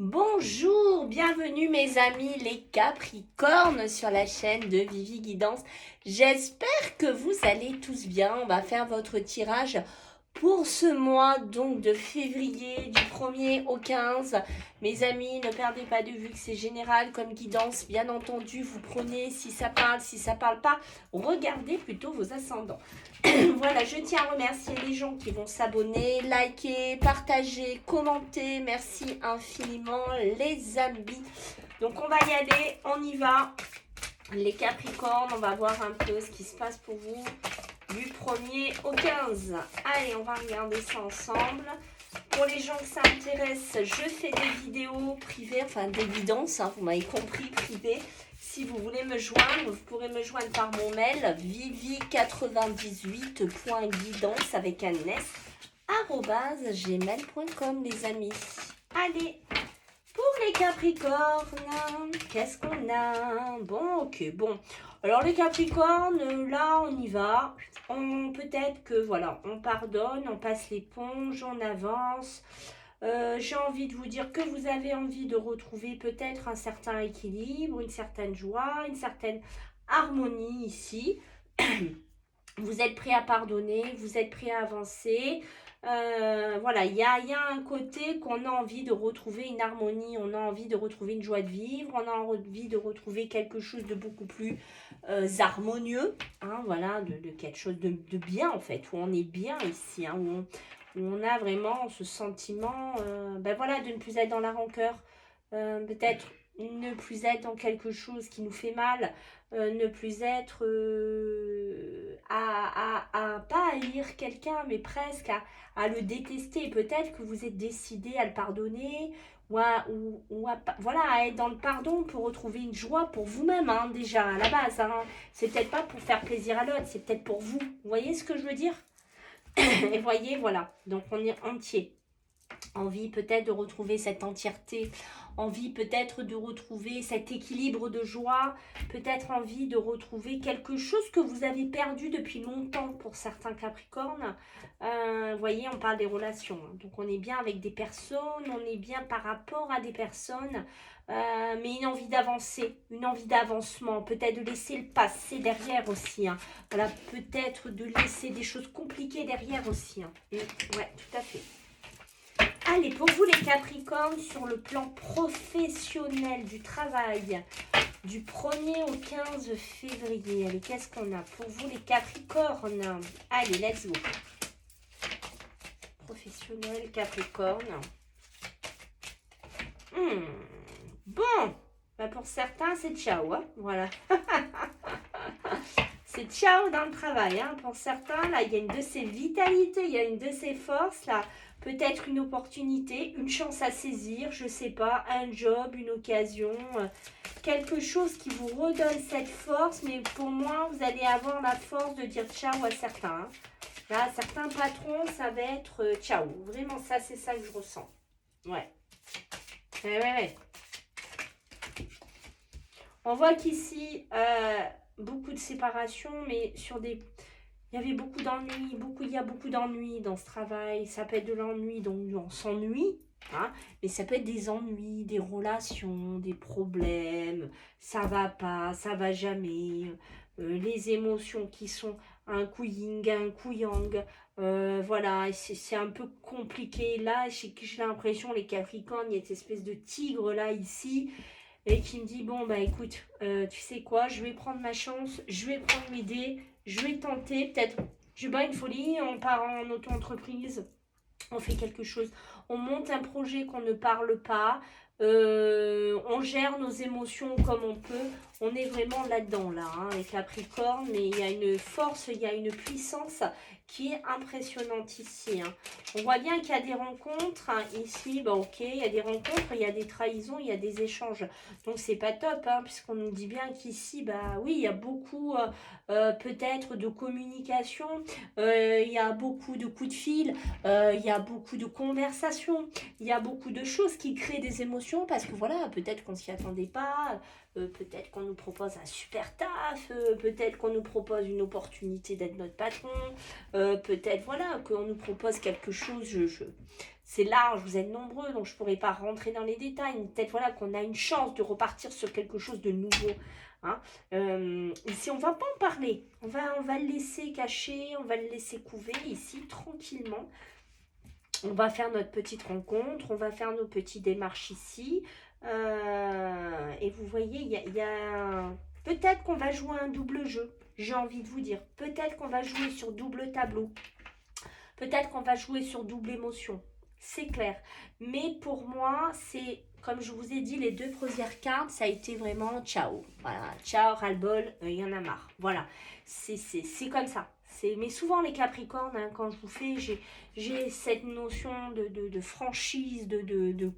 Bonjour, bienvenue mes amis les Capricornes sur la chaîne de Vivi Guidance. J'espère que vous allez tous bien. On va faire votre tirage pour ce mois donc de février du 1er au 15. Mes amis, ne perdez pas de vue que c'est général comme guidance. Bien entendu, vous prenez si ça parle pas. Regardez plutôt vos ascendants. Voilà, je tiens à remercier les gens qui vont s'abonner, liker, partager, commenter. Merci infiniment les amis. Donc on va y aller, on y va. Les Capricornes, on va voir un peu ce qui se passe pour vous du 1er au 15. Allez, on va regarder ça ensemble. Pour les gens que ça intéresse, je fais des vidéos privées, enfin des guidances, hein, vous m'avez compris, privées. Si vous voulez me joindre, vous pourrez me joindre par mon mail vivi98.guidance avec un s @gmail.com les amis. Allez, pour les Capricornes, qu'est-ce qu'on a? Bon, ok, bon. Alors les Capricornes, là on y va. Peut-être que voilà, on pardonne, on passe l'éponge, on avance. J'ai envie de vous dire que vous avez envie de retrouver peut-être un certain équilibre, une certaine joie, une certaine harmonie ici. Vous êtes prêt à pardonner, vous êtes prêt à avancer. Voilà, il y a un côté qu'on a envie de retrouver une harmonie, on a envie de retrouver une joie de vivre, on a envie de retrouver quelque chose de beaucoup plus harmonieux, hein, voilà, de quelque chose de bien en fait, où on est bien ici, hein, où on a vraiment ce sentiment ben voilà, de ne plus être dans la rancœur, peut-être ne plus être dans quelque chose qui nous fait mal, ne plus être pas haïr quelqu'un, mais presque à le détester. Peut-être que vous êtes décidé à le pardonner voilà, à être dans le pardon pour retrouver une joie pour vous-même, hein, déjà à la base. Hein. C'est peut-être pas pour faire plaisir à l'autre, c'est peut-être pour vous. Vous voyez ce que je veux dire? Et voyez, voilà, donc on est entier. Envie peut-être de retrouver cette entièreté, envie peut-être de retrouver cet équilibre de joie, peut-être envie de retrouver quelque chose que vous avez perdu depuis longtemps pour certains Capricornes. Vous voyez, on parle des relations, hein. Donc on est bien avec des personnes, on est bien par rapport à des personnes, mais une envie d'avancer, une envie d'avancement, peut-être de laisser le passé derrière aussi, hein. Voilà, peut-être de laisser des choses compliquées derrière aussi, hein. Ouais, tout à fait. Allez, pour vous les Capricornes, sur le plan professionnel du travail, du 1er au 15 février, allez, qu'est-ce qu'on a pour vous les Capricornes? Allez, let's go. Professionnel, Capricorne. Bon, bah pour certains, c'est ciao, hein, voilà. C'est ciao dans le travail, hein. Pour certains, là, il y a une de ces vitalités, il y a une de ces forces, là. Peut-être une opportunité, une chance à saisir, je sais pas, un job, une occasion, quelque chose qui vous redonne cette force. Mais pour moi, vous allez avoir la force de dire ciao à certains, hein. Là, certains patrons, ça va être ciao. Vraiment, ça, c'est ça que je ressens. Ouais. Ouais. On voit qu'ici, beaucoup de séparation, mais sur des... Il y avait beaucoup d'ennuis, il y a beaucoup d'ennuis dans ce travail. Ça peut être de l'ennui, donc on s'ennuie, hein, mais ça peut être des ennuis, des relations, des problèmes. Ça va pas, ça va jamais. Les émotions qui sont un coup yin, un coup yang. Voilà, c'est un peu compliqué. Là, j'ai l'impression, les Capricornes, il y a cette espèce de tigre là, ici, et qui me dit, bon, bah écoute, tu sais quoi, je vais prendre ma chance, je vais prendre l'idée, je vais tenter, peut-être, je sais pas, une folie, on part en auto-entreprise, on fait quelque chose, on monte un projet qu'on ne parle pas, on gère nos émotions comme on peut, on est vraiment là-dedans, là, hein, avec Capricorne, mais il y a une force, il y a une puissance qui est impressionnante ici, hein. On voit bien qu'il y a des rencontres, hein, ici, bah ok, il y a des rencontres, il y a des trahisons, il y a des échanges, donc c'est pas top, hein, puisqu'on nous dit bien qu'ici, bah oui, il y a beaucoup peut-être de communication, il y a beaucoup de coups de fil, il y a beaucoup de conversations, il y a beaucoup de choses qui créent des émotions, parce que voilà, peut-être qu'on s'y attendait pas, peut-être qu'on nous propose un super taf, peut-être qu'on nous propose une opportunité d'être notre patron, peut-être voilà, qu'on nous propose quelque chose, c'est large, vous êtes nombreux, donc je ne pourrais pas rentrer dans les détails. Peut-être voilà, qu'on a une chance de repartir sur quelque chose de nouveau. Hein. Ici, on ne va pas en parler. On va le laisser caché, on va le laisser couver ici, tranquillement. On va faire notre petite rencontre, on va faire nos petites démarches ici. Et vous voyez, il y a... Peut-être qu'on va jouer un double jeu, j'ai envie de vous dire. Peut-être qu'on va jouer sur double tableau. Peut-être qu'on va jouer sur double émotion. C'est clair. Mais pour moi, c'est, comme je vous ai dit, les 2 premières cartes, ça a été vraiment ciao. Voilà, ciao, ras-le-bol, il y en a marre. Voilà, c'est comme ça. Mais souvent, les Capricornes, hein, quand je vous fais, j'ai cette notion de franchise, de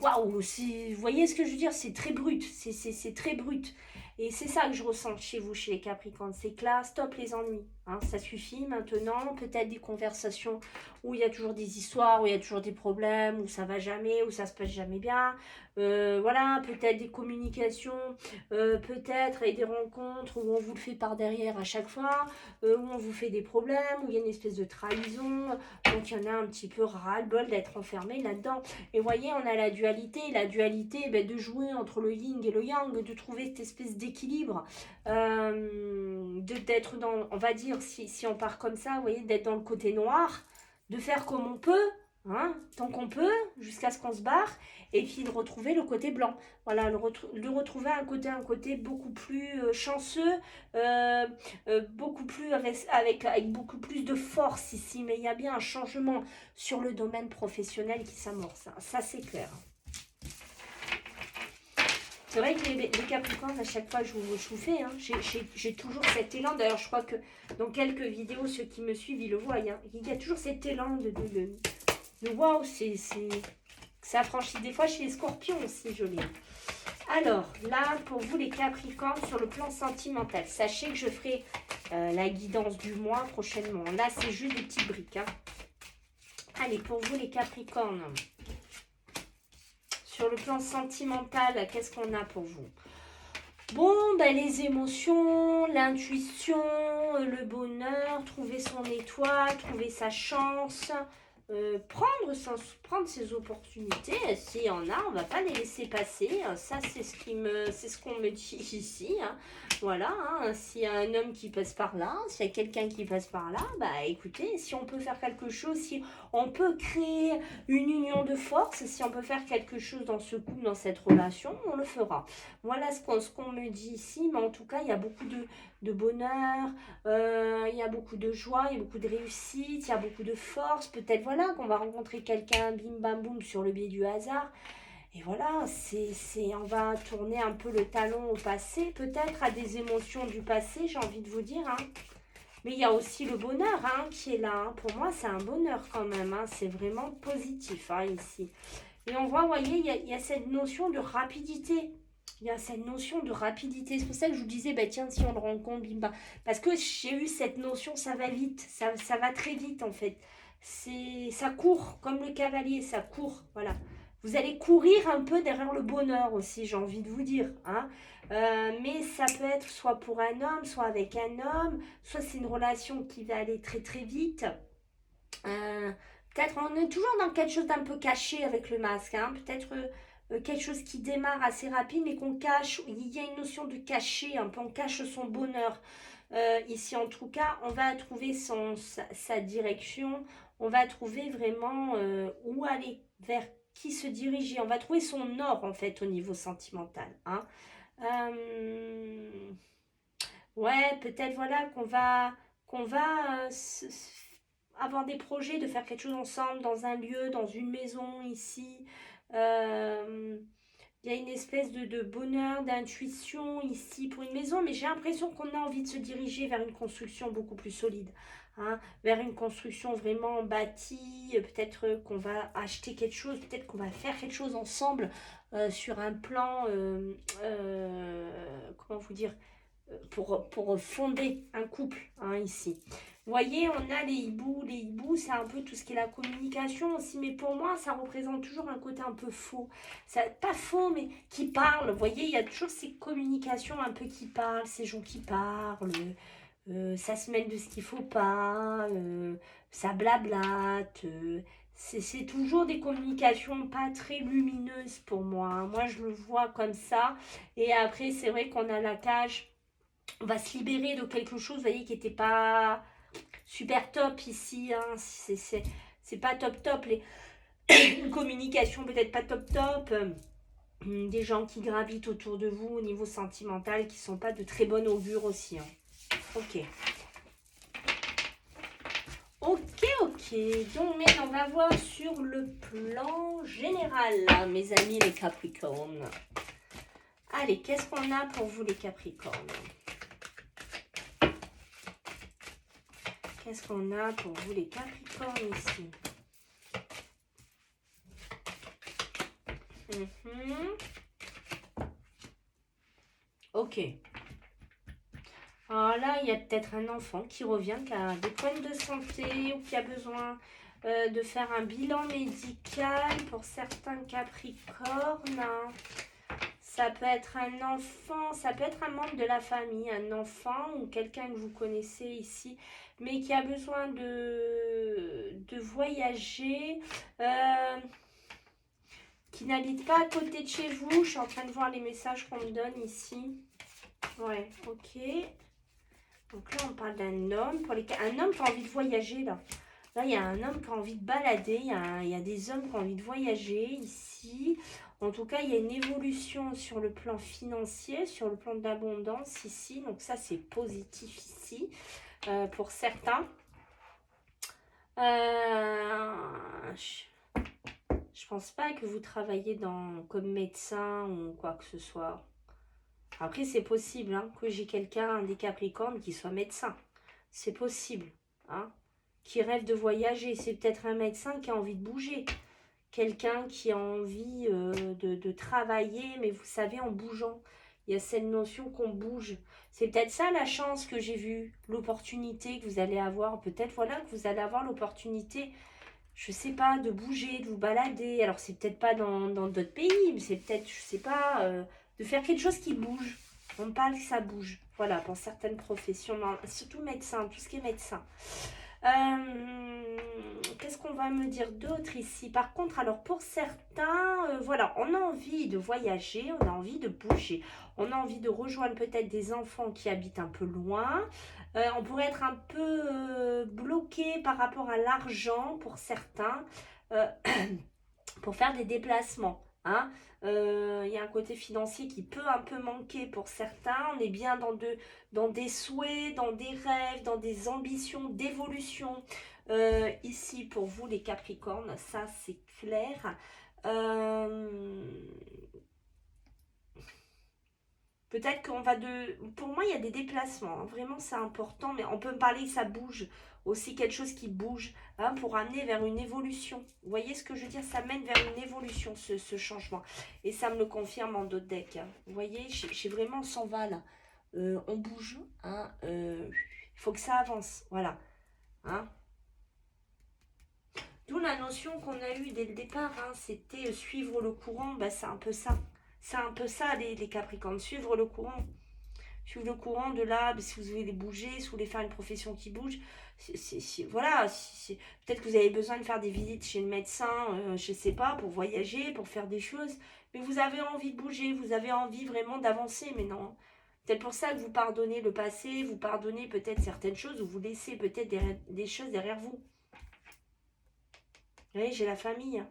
waouh. Vous voyez ce que je veux dire? C'est très brut. C'est très brut. Et c'est ça que je ressens chez vous, chez les Capricornes. C'est que là, stop les ennuis. Hein, ça suffit maintenant. Peut-être des conversations où il y a toujours des histoires, où il y a toujours des problèmes, où ça va jamais, où ça se passe jamais bien. Voilà, peut-être des communications, peut-être et des rencontres où on vous le fait par derrière à chaque fois, où on vous fait des problèmes, où il y a une espèce de trahison. Donc il y en a un petit peu ras-le-bol d'être enfermé là-dedans. Et vous voyez, on a la dualité de jouer entre le yin et le yang, de trouver cette espèce d'équilibre, d'être dans, on va dire, si on part comme ça, vous voyez, d'être dans le côté noir, de faire comme on peut, hein, tant qu'on peut, jusqu'à ce qu'on se barre, et puis de retrouver le côté blanc. Voilà, de retrouver un côté beaucoup plus chanceux, beaucoup plus avec beaucoup plus de force ici, mais il y a bien un changement sur le domaine professionnel qui s'amorce. Hein. Ça, c'est clair. C'est vrai que les Capricornes, à chaque fois, je vous fais, hein, j'ai toujours cet élan. D'ailleurs, je crois que dans quelques vidéos, ceux qui me suivent, ils le voient. Hein. Il y a toujours cet élan de waouh, ça franchit des fois chez les Scorpions aussi, joli. Alors, là, pour vous, les Capricornes, sur le plan sentimental, sachez que je ferai la guidance du mois prochainement. Là, c'est juste des petites briques. Hein. Allez, pour vous, les Capricornes, sur le plan sentimental, qu'est-ce qu'on a pour vous? Bon, ben, les émotions, l'intuition, le bonheur, trouver son étoile, trouver sa chance, prendre ses opportunités. S'il y en a, on ne va pas les laisser passer. Ça, c'est ce qu'on me dit ici. Hein. Voilà, hein. S'il y a un homme qui passe par là, s'il y a quelqu'un qui passe par là, bah écoutez, si on peut faire quelque chose, si on peut créer une union de force, si on peut faire quelque chose dans ce couple, dans cette relation, on le fera. Voilà ce qu'on me dit ici, mais en tout cas, il y a beaucoup de bonheur, il y a beaucoup de joie, il y a beaucoup de réussite, il y a beaucoup de force. Peut-être voilà qu'on va rencontrer quelqu'un, bim bam boum, sur le biais du hasard. Et voilà, on va tourner un peu le talon au passé, peut-être à des émotions du passé, j'ai envie de vous dire. Hein. Mais il y a aussi le bonheur hein, qui est là. Hein. Pour moi, c'est un bonheur quand même. Hein. C'est vraiment positif hein, ici. Et on voit, vous voyez, il y a cette notion de rapidité. Il y a cette notion de rapidité. C'est pour ça que je vous disais, bah, tiens, si on le rencontre, bim, bam. Parce que j'ai eu cette notion, ça va vite. Ça va très vite, en fait. Ça court, comme le cavalier, ça court. Voilà. Vous allez courir un peu derrière le bonheur aussi, j'ai envie de vous dire. Hein. Mais ça peut être soit pour un homme, soit avec un homme. Soit c'est une relation qui va aller très, très vite. Peut-être on est toujours dans quelque chose d'un peu caché avec le masque. Hein. Peut-être quelque chose qui démarre assez rapide mais qu'on cache. Il y a une notion de cacher, un peu on cache son bonheur. Ici en tout cas, on va trouver sa direction. On va trouver vraiment où aller, vers qui se diriger. On va trouver son nord en fait au niveau sentimental. Hein. Ouais, peut-être voilà qu'on va avoir des projets de faire quelque chose ensemble dans un lieu, dans une maison ici. Il y a une espèce de bonheur, d'intuition ici pour une maison, mais j'ai l'impression qu'on a envie de se diriger vers une construction beaucoup plus solide. Hein, vers une construction vraiment bâtie, peut-être qu'on va acheter quelque chose, peut-être qu'on va faire quelque chose ensemble sur un plan, comment vous dire, pour fonder un couple hein, ici. Vous voyez, on a les hiboux. Les hiboux, c'est un peu tout ce qui est la communication aussi. Mais pour moi, ça représente toujours un côté un peu faux. Ça, pas faux, mais qui parle. Vous voyez, il y a toujours ces communications un peu qui parlent. Ces gens qui parlent. Ça se mêle de ce qu'il ne faut pas. Ça blablate. C'est toujours des communications pas très lumineuses pour moi, hein. Moi, je le vois comme ça. Et après, c'est vrai qu'on a la cage. On va se libérer de quelque chose, vous voyez, qui n'était pas super top ici, hein. C'est pas top top. Une communication peut-être pas top top. Des gens qui gravitent autour de vous au niveau sentimental qui sont pas de très bon augure aussi, hein. Ok. Ok. Donc, mais on va voir sur le plan général, là, mes amis les Capricornes. Allez, qu'est-ce qu'on a pour vous les Capricornes? Qu'est-ce qu'on a pour vous les Capricornes ici? Ok. Alors là, il y a peut-être un enfant qui revient, qui a des problèmes de santé ou qui a besoin de faire un bilan médical pour certains Capricornes. Ça peut être un enfant, ça peut être un membre de la famille, un enfant ou quelqu'un que vous connaissez ici, mais qui a besoin de voyager, qui n'habite pas à côté de chez vous. Je suis en train de voir les messages qu'on me donne ici. Ouais, ok. Donc là, on parle d'un homme. Un homme qui a envie de voyager, là. Là, il y a un homme qui a envie de balader. Il y a des hommes qui ont envie de voyager ici. En tout cas, il y a une évolution sur le plan financier, sur le plan de l'abondance ici. Donc ça, c'est positif ici pour certains. Je pense pas que vous travaillez comme médecin ou quoi que ce soit. Après, c'est possible hein, que j'ai quelqu'un, des Capricornes, qui soit médecin. C'est possible. Hein, qui rêve de voyager. C'est peut-être un médecin qui a envie de bouger. Quelqu'un qui a envie de travailler, mais vous savez, en bougeant. Il y a cette notion qu'on bouge. C'est peut-être ça la chance que j'ai vue, l'opportunité que vous allez avoir. Peut-être voilà que vous allez avoir l'opportunité, je sais pas, de bouger, de vous balader. Alors c'est peut-être pas dans d'autres pays, mais c'est peut-être, je sais pas, de faire quelque chose qui bouge. On parle que ça bouge. Voilà, pour certaines professions, surtout médecin, tout ce qui est médecin. Qu'est-ce qu'on va me dire d'autre ici? Par contre, alors pour certains, voilà, on a envie de voyager, on a envie de bouger, on a envie de rejoindre peut-être des enfants qui habitent un peu loin. On pourrait être un peu bloqué par rapport à l'argent pour certains, euh, pour faire des déplacements. Hein. Y a un côté financier qui peut un peu manquer pour certains. On est bien dans des souhaits, dans des rêves, dans des ambitions d'évolution. Ici, pour vous, les Capricornes, ça c'est clair. Peut-être qu'on va de... Pour moi, il y a des déplacements. Hein. Vraiment, c'est important. Mais on peut me parler que ça bouge. Aussi quelque chose qui bouge. Hein, pour amener vers une évolution. Vous voyez ce que je veux dire? Ça mène vers une évolution, ce changement. Et ça me le confirme en d'autres decks. Hein. Vous voyez, j'ai vraiment, on s'en va là. On bouge. Hein, il faut que ça avance. Voilà. Hein. D'où la notion qu'on a eue dès le départ. Hein, c'était suivre le courant. Ben, c'est un peu ça. C'est un peu ça, les Capricornes. Suivre le courant. Suivre le courant de là, si vous voulez bouger, si vous voulez faire une profession qui bouge, voilà, peut-être que vous avez besoin de faire des visites chez le médecin, je ne sais pas, pour voyager, pour faire des choses, mais vous avez envie de bouger, vous avez envie vraiment d'avancer, mais non. Peut-être pour ça que vous pardonnez le passé, vous pardonnez peut-être certaines choses, ou vous laissez peut-être des choses derrière vous. Oui, j'ai la famille.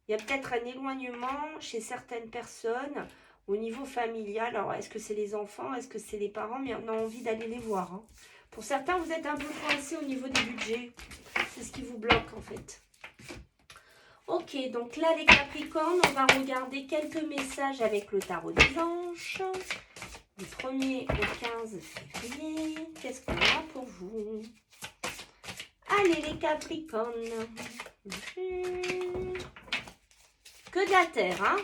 Il y a peut-être un éloignement chez certaines personnes au niveau familial. Alors, est-ce que c'est les enfants? Est-ce que c'est les parents? Mais on a envie d'aller les voir. Hein. Pour certains, vous êtes un peu coincé au niveau des budgets. C'est ce qui vous bloque, en fait. Ok, donc là, les Capricornes, on va regarder quelques messages avec le tarot des anges. Du 1er au 15 février. Qu'est-ce qu'on a pour vous? Allez, les Capricornes. Que de la terre, hein?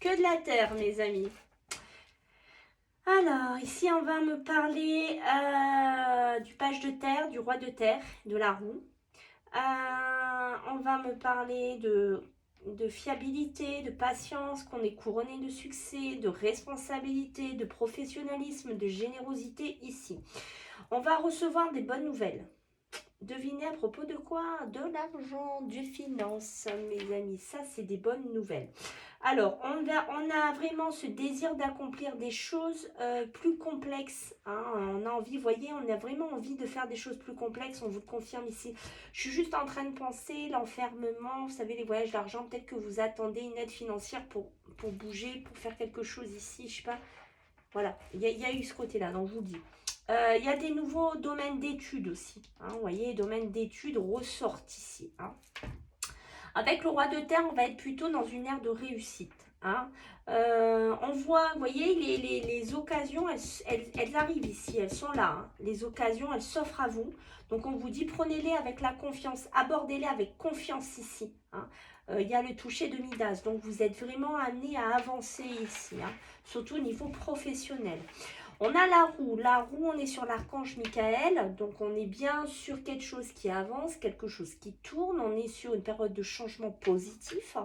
Que de la terre, mes amis. Alors, ici, on va me parler du page de terre, du roi de terre, de la roue. On va me parler de fiabilité, de patience, qu'on est couronné de succès, de responsabilité, de professionnalisme, de générosité ici. On va recevoir des bonnes nouvelles. Devinez à propos de quoi? De l'argent, du finance, mes amis. Ça, c'est des bonnes nouvelles. Alors, on a vraiment ce désir d'accomplir des choses plus complexes. Hein. On a envie, vous voyez, on a vraiment envie de faire des choses plus complexes. On vous le confirme ici. Je suis juste en train de penser l'enfermement, vous savez, les voyages d'argent. Peut-être que vous attendez une aide financière pour bouger, pour faire quelque chose ici, je sais pas. Voilà, il y a eu ce côté-là, donc je vous le dis. Il y a des nouveaux domaines d'études aussi. Hein, vous voyez, domaines d'études ressortent ici. Hein. Avec le roi de terre, on va être plutôt dans une ère de réussite. Hein. On voit, vous voyez, les occasions, elles arrivent ici, elles sont là. Hein. Les occasions, elles s'offrent à vous. Donc on vous dit, prenez-les avec la confiance, abordez-les avec confiance ici. Hein. Il y a le toucher de Midas, donc vous êtes vraiment amené à avancer ici, hein, surtout au niveau professionnel. On a la roue on est sur l'archange Michael, donc on est bien sur quelque chose qui avance, quelque chose qui tourne, on est sur une période de changement positif.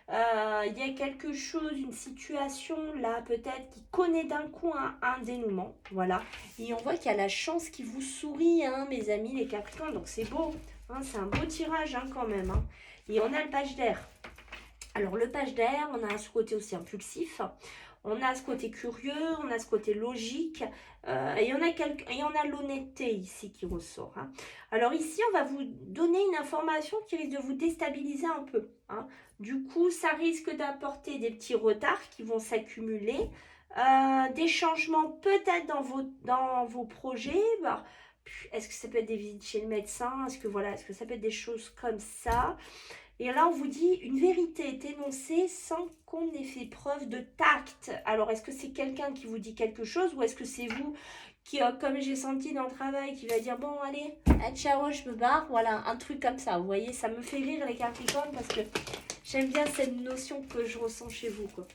Il y a quelque chose, une situation là peut-être qui connaît d'un coup un dénouement, voilà. Et on voit qu'il y a la chance qui vous sourit, hein, mes amis les Capricornes, donc c'est beau, hein, c'est un beau tirage hein, quand même. Hein. Et on a le page d'air. Alors le page d'air, on a ce côté aussi impulsif, on a ce côté curieux, on a ce côté logique, et on a l'honnêteté ici qui ressort. Hein. Alors ici, on va vous donner une information qui risque de vous déstabiliser un peu. Hein. Du coup, ça risque d'apporter des petits retards qui vont s'accumuler, des changements peut-être dans vos projets. Bah, est-ce que ça peut être des visites chez le médecin? Est-ce que ça peut être des choses comme ça? Et là, on vous dit, une vérité est énoncée sans qu'on ait fait preuve de tact. Alors, est-ce que c'est quelqu'un qui vous dit quelque chose ou est-ce que c'est vous qui, comme j'ai senti dans le travail, qui va dire, bon, allez, ciao, je me barre. Voilà, un truc comme ça. Vous voyez, ça me fait rire les Capricornes parce que j'aime bien cette notion que je ressens chez vous, quoi.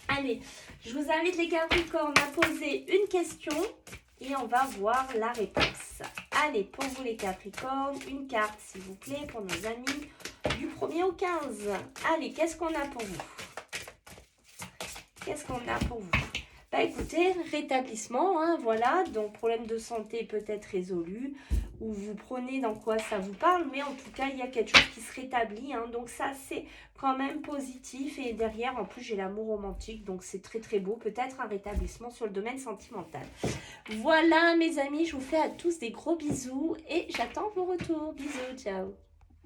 Allez, je vous invite les Capricornes à poser une question et on va voir la réponse. Allez, pour vous les Capricornes, une carte s'il vous plaît pour nos amis du 1er au 15. Allez, qu'est-ce qu'on a pour vous? Qu'est-ce qu'on a pour vous? Bah écoutez, rétablissement, hein, voilà, donc problème de santé peut-être résolu, ou vous prenez dans quoi ça vous parle, mais en tout cas, il y a quelque chose qui se rétablit, hein, donc ça c'est quand même positif, et derrière, en plus, j'ai l'amour romantique, donc c'est très très beau, peut-être un rétablissement sur le domaine sentimental. Voilà mes amis, je vous fais à tous des gros bisous, et j'attends vos retours, bisous, ciao.